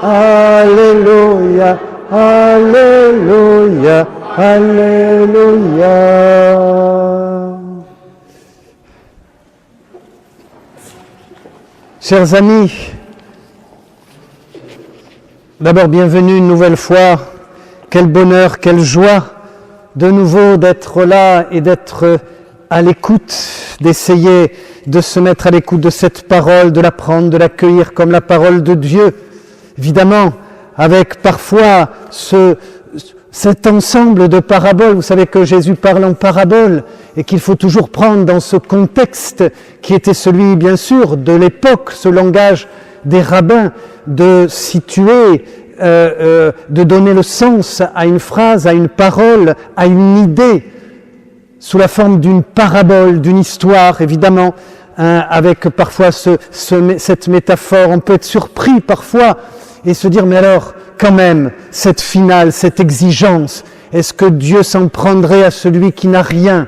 Alléluia, Alléluia, Alléluia. Chers amis, d'abord bienvenue une nouvelle fois. Quel bonheur, quelle joie de nouveau d'être là et d'être à l'écoute, d'essayer de se mettre à l'écoute de cette parole, de la prendre, de l'accueillir comme la parole de Dieu. Évidemment, avec parfois cet ensemble de paraboles. Vous savez que Jésus parle en paraboles et qu'il faut toujours prendre dans ce contexte qui était celui, bien sûr, de l'époque, ce langage des rabbins, de situer, de donner le sens à une phrase, à une parole, à une idée, sous la forme d'une parabole, d'une histoire, évidemment, avec parfois cette métaphore. On peut être surpris parfois et se dire, mais alors, quand même, cette finale, cette exigence, est-ce que Dieu s'en prendrait à celui qui n'a rien?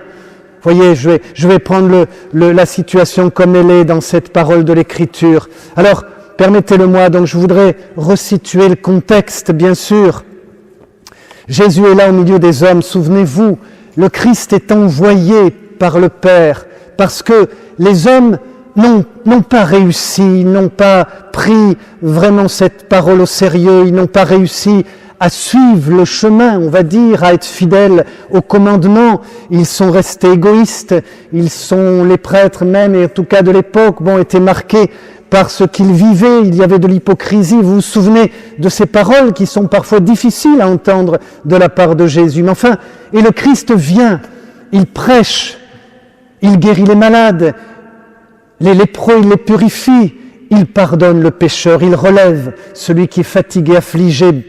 Vous voyez, je vais prendre la situation comme elle est dans cette parole de l'Écriture. Alors, permettez-le-moi, donc je voudrais resituer le contexte, bien sûr. Jésus est là au milieu des hommes, souvenez-vous, le Christ est envoyé par le Père, parce que les hommes n'ont pas réussi, n'ont pas pris vraiment cette parole au sérieux, ils n'ont pas réussi à suivre le chemin, on va dire, à être fidèles au commandement. Ils sont restés égoïstes, les prêtres même, et en tout cas de l'époque, étaient marqués par ce qu'ils vivaient. Il y avait de l'hypocrisie. Vous vous souvenez de ces paroles qui sont parfois difficiles à entendre de la part de Jésus. Mais enfin, et le Christ vient, il prêche, il guérit les malades, les lépreux, il les purifie, il pardonne le pécheur, il relève celui qui est fatigué, affligé.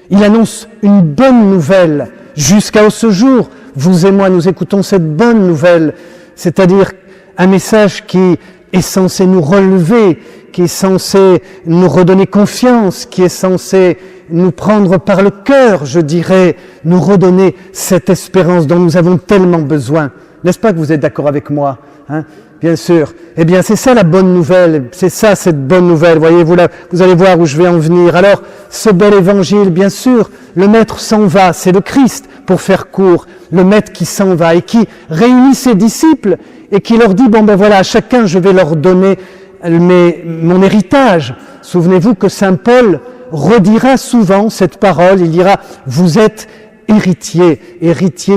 Il annonce une bonne nouvelle. Jusqu'à ce jour, vous et moi, nous écoutons cette bonne nouvelle, c'est-à-dire un message qui est censé nous relever, qui est censé nous redonner confiance, qui est censé nous prendre par le cœur, je dirais, nous redonner cette espérance dont nous avons tellement besoin. N'est-ce pas que vous êtes d'accord avec moi, hein? Bien sûr. Eh bien, c'est ça la bonne nouvelle, c'est ça cette bonne nouvelle. Voyez, vous allez voir où je vais en venir. Alors, ce bel évangile, bien sûr, le Maître s'en va, c'est le Christ, pour faire court, le Maître qui s'en va et qui réunit ses disciples et qui leur dit, voilà, à chacun je vais leur donner mon héritage. Souvenez-vous que Saint Paul redira souvent cette parole, il dira, vous êtes héritiers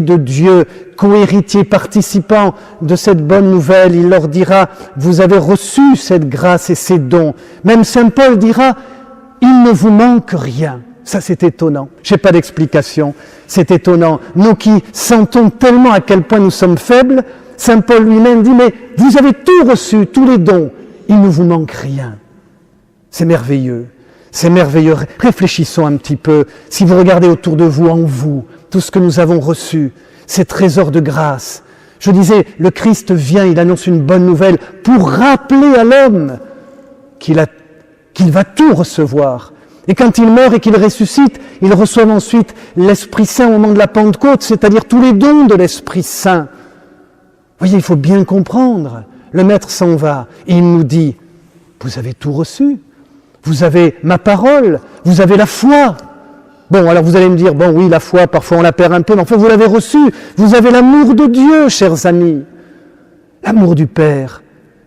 de Dieu, co-héritiers, participants de cette bonne nouvelle. Il leur dira, vous avez reçu cette grâce et ces dons. Même Saint Paul dira, il ne vous manque rien. Ça, c'est étonnant. Je n'ai pas d'explication. C'est étonnant. Nous qui sentons tellement à quel point nous sommes faibles, Saint Paul lui-même dit, mais vous avez tout reçu, tous les dons. Il ne vous manque rien. C'est merveilleux. C'est merveilleux. Réfléchissons un petit peu. Si vous regardez autour de vous, en vous, tout ce que nous avons reçu, ces trésors de grâce. Je disais, le Christ vient, il annonce une bonne nouvelle pour rappeler à l'homme qu'il va tout recevoir. Et quand il meurt et qu'il ressuscite, il reçoit ensuite l'Esprit Saint au moment de la Pentecôte, c'est-à-dire tous les dons de l'Esprit Saint. Vous voyez, il faut bien comprendre. Le Maître s'en va et il nous dit, vous avez tout reçu. Vous avez ma parole, vous avez la foi. Alors vous allez me dire, oui, la foi, parfois on la perd un peu, mais enfin vous l'avez reçue. Vous avez l'amour de Dieu, chers amis. L'amour du Père,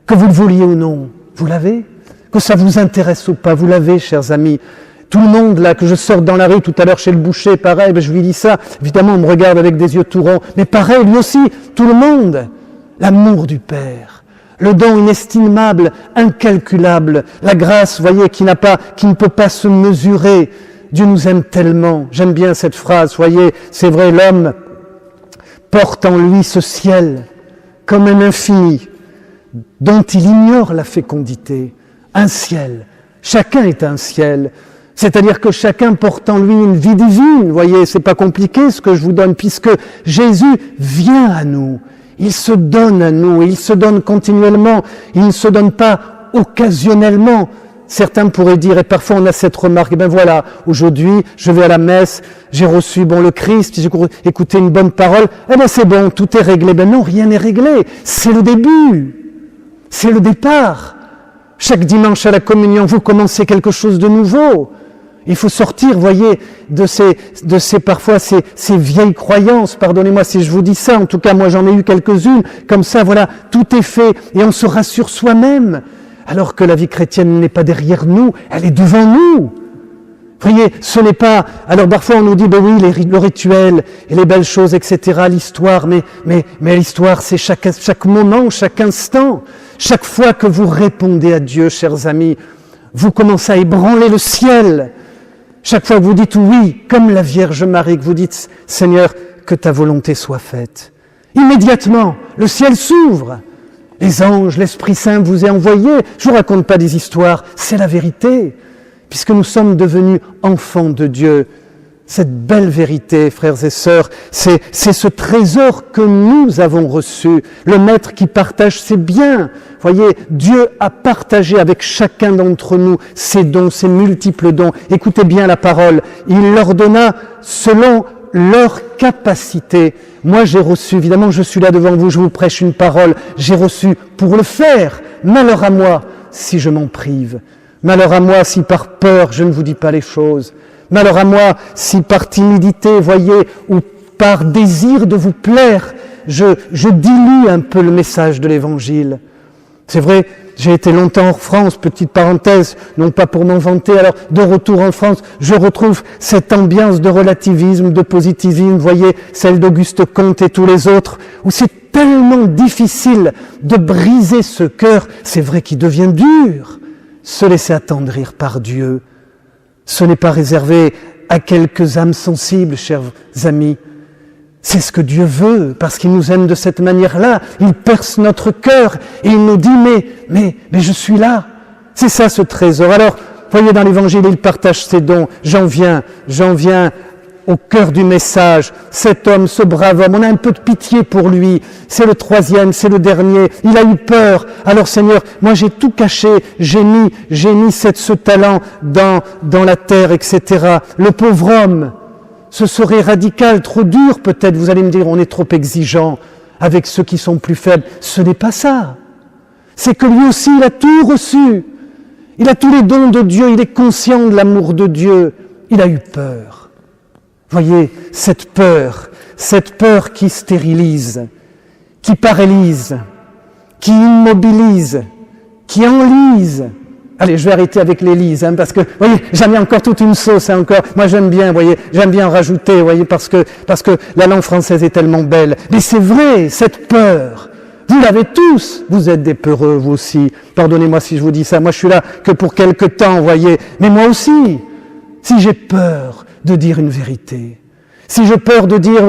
que vous le vouliez ou non, vous l'avez. Que ça vous intéresse ou pas, vous l'avez, chers amis. Tout le monde, là, que je sorte dans la rue tout à l'heure chez le boucher, pareil, je lui dis ça. Évidemment, on me regarde avec des yeux tout ronds. Mais pareil, lui aussi, tout le monde. L'amour du Père. Le don inestimable, incalculable, la grâce, voyez, qui ne peut pas se mesurer. Dieu nous aime tellement. J'aime bien cette phrase, voyez, c'est vrai, l'homme porte en lui ce ciel comme un infini dont il ignore la fécondité. Un ciel. Chacun est un ciel. C'est-à-dire que chacun porte en lui une vie divine. Vous voyez, c'est pas compliqué ce que je vous donne, puisque Jésus vient à nous. Il se donne à nous, il se donne continuellement, il ne se donne pas occasionnellement. Certains pourraient dire, et parfois on a cette remarque, voilà, aujourd'hui je vais à la messe, j'ai reçu le Christ, j'ai écouté une bonne parole, c'est bon, tout est réglé. Non, rien n'est réglé, c'est le début, c'est le départ. Chaque dimanche à la communion, vous commencez quelque chose de nouveau. Il faut sortir, voyez, de ces parfois ces vieilles croyances. Pardonnez-moi si je vous dis ça. En tout cas, moi, j'en ai eu quelques-unes. Comme ça, voilà, tout est fait et on se rassure soi-même. Alors que la vie chrétienne n'est pas derrière nous, elle est devant nous. Voyez, ce n'est pas... Alors parfois on nous dit, ben oui, le rituel et les belles choses, etc., l'histoire, mais l'histoire c'est chaque moment, chaque instant. Chaque fois que vous répondez à Dieu, chers amis, vous commencez à ébranler le ciel. Chaque fois que vous dites oui, comme la Vierge Marie, que vous dites, Seigneur, que ta volonté soit faite. Immédiatement, le ciel s'ouvre. Les anges, l'Esprit Saint vous est envoyé. Je vous raconte pas des histoires, c'est la vérité. Puisque nous sommes devenus enfants de Dieu. Cette belle vérité, frères et sœurs, c'est ce trésor que nous avons reçu. Le Maître qui partage ses biens. Voyez, Dieu a partagé avec chacun d'entre nous ses dons, ses multiples dons. Écoutez bien la parole. Il leur donna selon leur capacité. Moi, j'ai reçu, évidemment, je suis là devant vous, je vous prêche une parole. J'ai reçu pour le faire. Malheur à moi si je m'en prive. Malheur à moi si par peur je ne vous dis pas les choses. Malheur à moi si par timidité, voyez, ou par désir de vous plaire, je dilue un peu le message de l'Évangile. C'est vrai, j'ai été longtemps en France, petite parenthèse, non pas pour m'en vanter, alors de retour en France, je retrouve cette ambiance de relativisme, de positivisme, voyez, celle d'Auguste Comte et tous les autres, où c'est tellement difficile de briser ce cœur, c'est vrai qu'il devient dur. Se laisser attendrir par Dieu, ce n'est pas réservé à quelques âmes sensibles, chers amis. C'est ce que Dieu veut, parce qu'il nous aime de cette manière-là. Il perce notre cœur et il nous dit, mais je suis là. C'est ça ce trésor. Alors, voyez dans l'Évangile, il partage ses dons. J'en viens au cœur du message. Cet homme, ce brave homme, on a un peu de pitié pour lui. C'est le troisième, c'est le dernier. Il a eu peur. Alors Seigneur, moi j'ai tout caché. J'ai mis ce talent dans la terre, etc. Le pauvre homme, ce serait radical, trop dur peut-être. Vous allez me dire, on est trop exigeant avec ceux qui sont plus faibles. Ce n'est pas ça. C'est que lui aussi, il a tout reçu. Il a tous les dons de Dieu. Il est conscient de l'amour de Dieu. Il a eu peur. Voyez, cette peur qui stérilise, qui paralyse, qui immobilise, qui enlise. Allez, je vais arrêter avec les lises, parce que, voyez, j'en ai encore toute une sauce, encore. Moi, j'aime bien, voyez, j'aime bien en rajouter, voyez, parce que la langue française est tellement belle. Mais c'est vrai, cette peur, vous l'avez tous. Vous êtes des peureux, vous aussi. Pardonnez-moi si je vous dis ça. Moi, je suis là que pour quelque temps, voyez. Mais moi aussi, si j'ai peur de dire une vérité. Si j'ai peur de dire,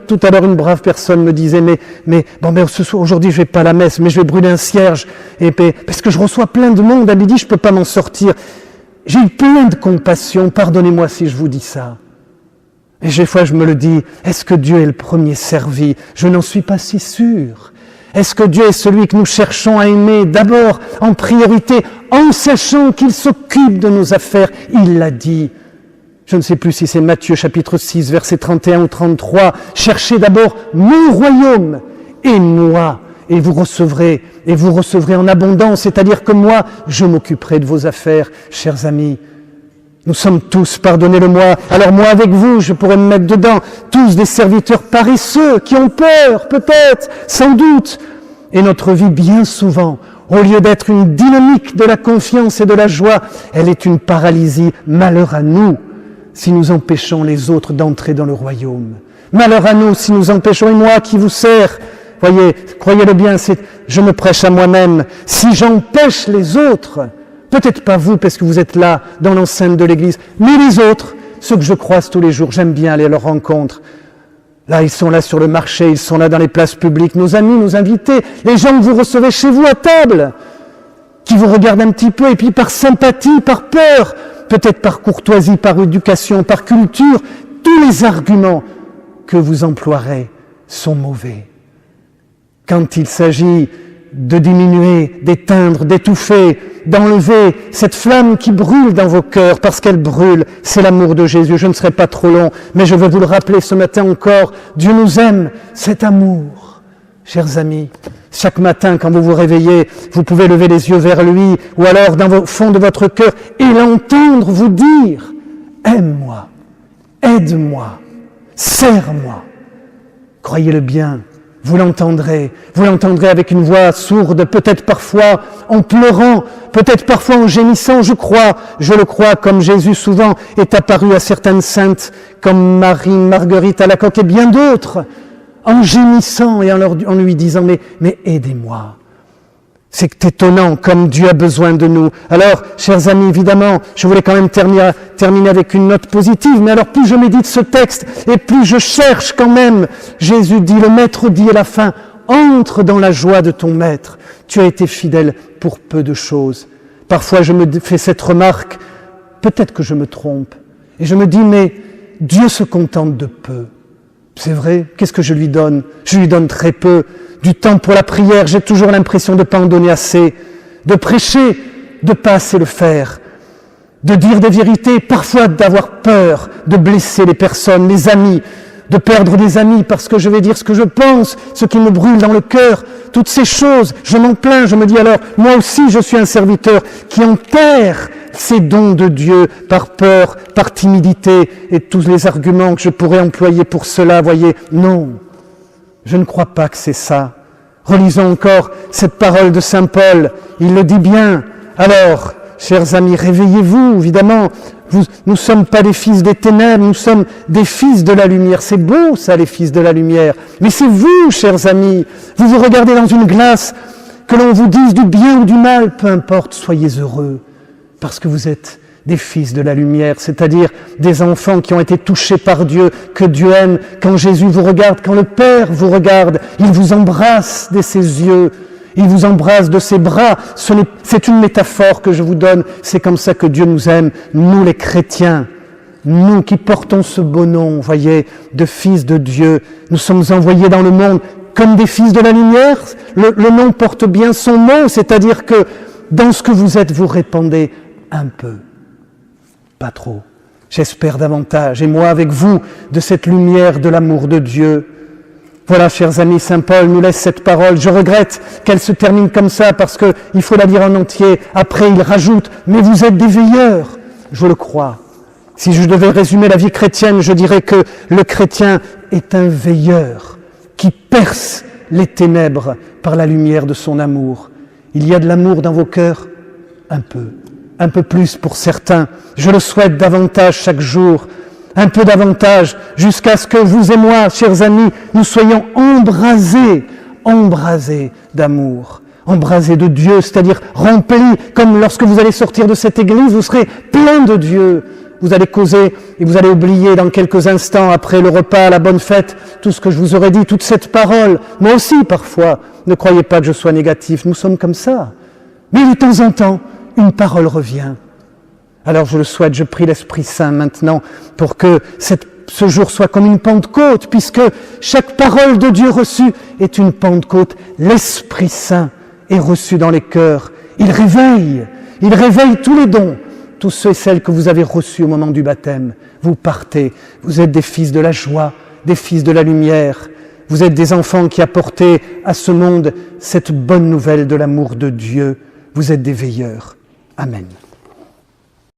tout à l'heure une brave personne me disait, mais ce soir, aujourd'hui je vais pas à la messe, mais je vais brûler un cierge, parce que je reçois plein de monde, elle me dit, je peux pas m'en sortir. J'ai eu plein de compassion, pardonnez-moi si je vous dis ça. Et des fois je me le dis, est-ce que Dieu est le premier servi? Je n'en suis pas si sûr. Est-ce que Dieu est celui que nous cherchons à aimer d'abord, en priorité, en sachant qu'il s'occupe de nos affaires? Il l'a dit. Je ne sais plus si c'est Matthieu chapitre 6, versets 31 ou 33. Cherchez d'abord mon royaume et moi, et vous recevrez en abondance, c'est-à-dire que moi, je m'occuperai de vos affaires, chers amis. Nous sommes tous, pardonnez-le-moi, alors moi avec vous, je pourrais me mettre dedans, tous des serviteurs paresseux, qui ont peur, peut-être, sans doute. Et notre vie, bien souvent, au lieu d'être une dynamique de la confiance et de la joie, elle est une paralysie. Malheur à nous si nous empêchons les autres d'entrer dans le royaume. Malheur à nous si nous empêchons, et moi qui vous sers, voyez, croyez-le bien, je me prêche à moi-même. Si j'empêche les autres, peut-être pas vous parce que vous êtes là dans l'enceinte de l'église, mais les autres, ceux que je croise tous les jours, j'aime bien aller à leur rencontre. Là, ils sont là sur le marché, ils sont là dans les places publiques, nos amis, nos invités, les gens que vous recevez chez vous à table, qui vous regardent un petit peu, et puis par sympathie, par peur, peut-être par courtoisie, par éducation, par culture, tous les arguments que vous emploierez sont mauvais. Quand il s'agit de diminuer, d'éteindre, d'étouffer, d'enlever cette flamme qui brûle dans vos cœurs, parce qu'elle brûle, c'est l'amour de Jésus. Je ne serai pas trop long, mais je veux vous le rappeler ce matin encore, Dieu nous aime, cet amour, chers amis, Chaque matin, quand vous vous réveillez, vous pouvez lever les yeux vers lui, ou alors dans le fond de votre cœur, et l'entendre vous dire « Aime-moi, aide-moi, sers-moi ». Croyez-le bien, vous l'entendrez avec une voix sourde, peut-être parfois en pleurant, peut-être parfois en gémissant, je le crois, comme Jésus souvent est apparu à certaines saintes, comme Marie, Marguerite à la Coque et bien d'autres, en gémissant et en lui disant « mais aidez-moi ». C'est étonnant comme Dieu a besoin de nous. Alors, chers amis, évidemment, je voulais quand même terminer avec une note positive, mais alors plus je médite ce texte, et plus je cherche quand même, Jésus dit, le Maître dit à la fin, entre dans la joie de ton Maître. Tu as été fidèle pour peu de choses. Parfois, je me fais cette remarque, peut-être que je me trompe, et je me dis, mais Dieu se contente de peu. C'est vrai, qu'est-ce que je lui donne? Je lui donne très peu. Du temps pour la prière, j'ai toujours l'impression de ne pas en donner assez. De prêcher, de ne pas assez le faire. De dire des vérités, parfois d'avoir peur de blesser les personnes, les amis, de perdre des amis parce que je vais dire ce que je pense, ce qui me brûle dans le cœur. Toutes ces choses, je m'en plains, je me dis alors, moi aussi je suis un serviteur qui enterre ces dons de Dieu par peur, par timidité et tous les arguments que je pourrais employer pour cela, voyez, non. Je ne crois pas que c'est ça. Relisons encore cette parole de Saint Paul. Il le dit bien. Alors, chers amis, réveillez-vous, évidemment. Nous ne sommes pas des fils des ténèbres, nous sommes des fils de la lumière. C'est beau ça, les fils de la lumière. Mais c'est vous, chers amis. Vous vous regardez dans une glace, que l'on vous dise du bien ou du mal, peu importe, soyez heureux. Parce que vous êtes des fils de la lumière, c'est-à-dire des enfants qui ont été touchés par Dieu, que Dieu aime. Quand Jésus vous regarde, quand le Père vous regarde, il vous embrasse de ses yeux, il vous embrasse de ses bras. C'est une métaphore que je vous donne, c'est comme ça que Dieu nous aime, nous les chrétiens, nous qui portons ce beau nom, voyez, de fils de Dieu. Nous sommes envoyés dans le monde comme des fils de la lumière. Le nom porte bien son nom, c'est-à-dire que dans ce que vous êtes, vous répandez un peu. Pas trop. J'espère davantage, et moi avec vous, de cette lumière de l'amour de Dieu. Voilà, chers amis, Saint Paul nous laisse cette parole. Je regrette qu'elle se termine comme ça, parce qu'il faut la lire en entier. Après, il rajoute, mais vous êtes des veilleurs. Je le crois. Si je devais résumer la vie chrétienne, je dirais que le chrétien est un veilleur qui perce les ténèbres par la lumière de son amour. Il y a de l'amour dans vos cœurs? Un peu plus pour certains. Je le souhaite davantage chaque jour, un peu davantage, jusqu'à ce que vous et moi, chers amis, nous soyons embrasés d'amour, embrasés de Dieu, c'est-à-dire remplis, comme lorsque vous allez sortir de cette église, vous serez plein de Dieu. Vous allez causer et vous allez oublier dans quelques instants, après le repas, la bonne fête, tout ce que je vous aurais dit, toute cette parole. Moi aussi, parfois, ne croyez pas que je sois négatif, nous sommes comme ça. Mais de temps en temps, une parole revient. Alors je le souhaite, je prie l'Esprit Saint maintenant pour que ce jour soit comme une Pentecôte, puisque chaque parole de Dieu reçue est une Pentecôte. L'Esprit Saint est reçu dans les cœurs. Il réveille tous les dons, tous ceux et celles que vous avez reçus au moment du baptême. Vous partez, vous êtes des fils de la joie, des fils de la lumière. Vous êtes des enfants qui apportez à ce monde cette bonne nouvelle de l'amour de Dieu. Vous êtes des veilleurs. Amen.